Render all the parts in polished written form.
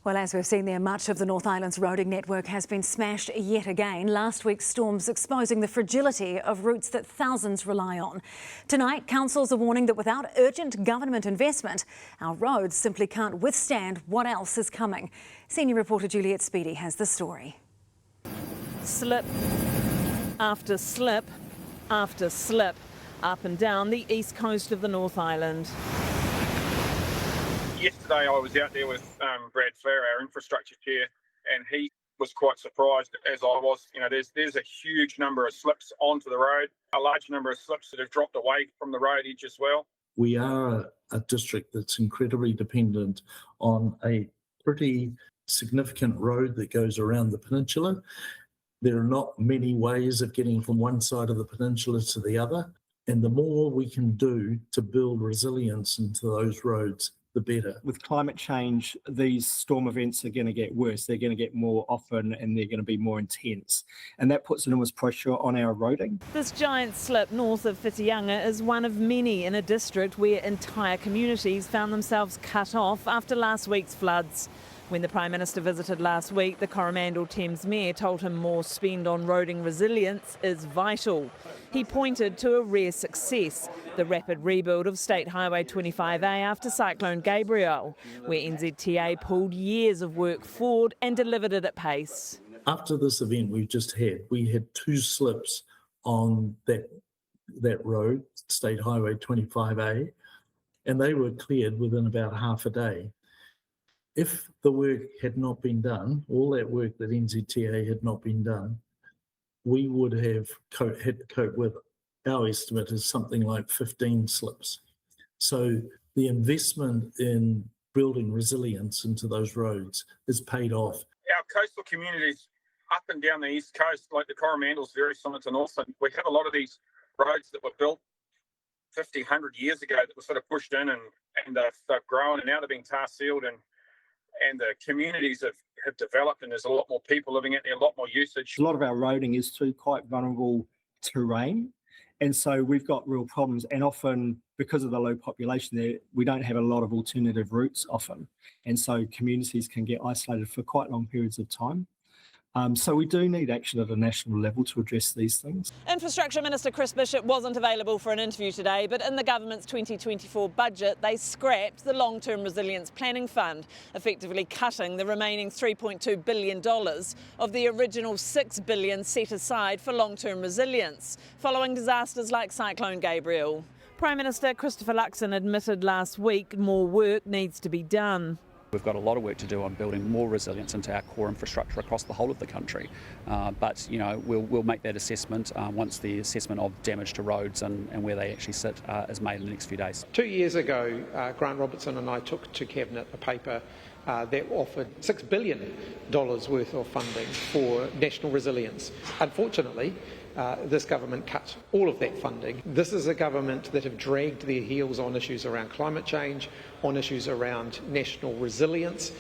Well, as we've seen there, much of the North Island's roading network has been smashed yet again. Last week's storms exposing the fragility of routes that thousands rely on. Tonight, councils are warning that without urgent government investment, our roads simply can't withstand what else is coming. Senior reporter Juliet Speedy has the story. Slip after slip after slip up and down the east coast of the North Island. Yesterday I was out there with Brad Flair, our infrastructure chair, and he was quite surprised, as I was. You know, there's a huge number of slips onto the road, a large number of slips that have dropped away from the road edge as well. We are a district that's incredibly dependent on a pretty significant road that goes around the peninsula. There are not many ways of getting from one side of the peninsula to the other, and the more we can do to build resilience into those roads, the better. With climate change, these storm events are going to get worse. They're going to get more often and they're going to be more intense. And that puts enormous pressure on our roading. This giant slip north of Whitianga is one of many in a district where entire communities found themselves cut off after last week's floods. When the Prime Minister visited last week, the Coromandel Thames Mayor told him more spend on roading resilience is vital. He pointed to a rare success, the rapid rebuild of State Highway 25A after Cyclone Gabrielle, where NZTA pulled years of work forward and delivered it at pace. After this event we had two slips on that road, State Highway 25A, and they were cleared within about half a day. If the work had not been done, all that work that NZTA had not been done, we would have had to cope with, our estimate is something like 15 slips. So the investment in building resilience into those roads is paid off. Our coastal communities up and down the east coast, like the Coromandel's very similar to Northland, we have a lot of these roads that were built 50, 100 years ago that were sort of pushed in and they've grown and now they're being tar sealed and the communities have developed and there's a lot more people living out there, a lot more usage. A lot of our roading is through quite vulnerable terrain, and so we've got real problems, and often because of the low population there, we don't have a lot of alternative routes often, and so communities can get isolated for quite long periods of time. So we do need action at a national level to address these things. Infrastructure Minister Chris Bishop wasn't available for an interview today, but in the government's 2024 budget, they scrapped the Long-Term Resilience Planning Fund, effectively cutting the remaining $3.2 billion of the original $6 billion set aside for long-term resilience, following disasters like Cyclone Gabrielle. Prime Minister Christopher Luxon admitted last week more work needs to be done. We've got a lot of work to do on building more resilience into our core infrastructure across the whole of the country. But you know, we'll make that assessment once the assessment of damage to roads and where they actually sit is made in the next few days. 2 years ago, Grant Robertson and I took to Cabinet a paper that offered $6 billion worth of funding for national resilience. Unfortunately, this government cut all of that funding. This is a government that have dragged their heels on issues around climate change, on issues around national resilience,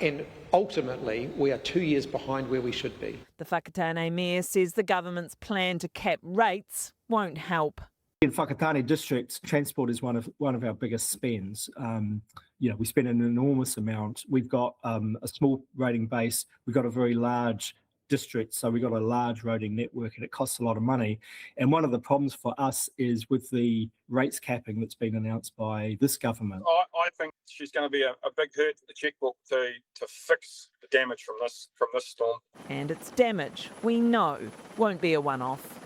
and ultimately we are 2 years behind where we should be. The Whakatane Mayor says the government's plan to cap rates won't help. In Whakatane district, transport is one of our biggest spends. We spend an enormous amount. We've got a small roading base. We've got a very large district, so we've got a large roading network and it costs a lot of money. And one of the problems for us is with the rates capping that's been announced by this government. I think she's going to be a big hurt to the chequebook to fix the damage from this storm. And it's damage we know won't be a one-off.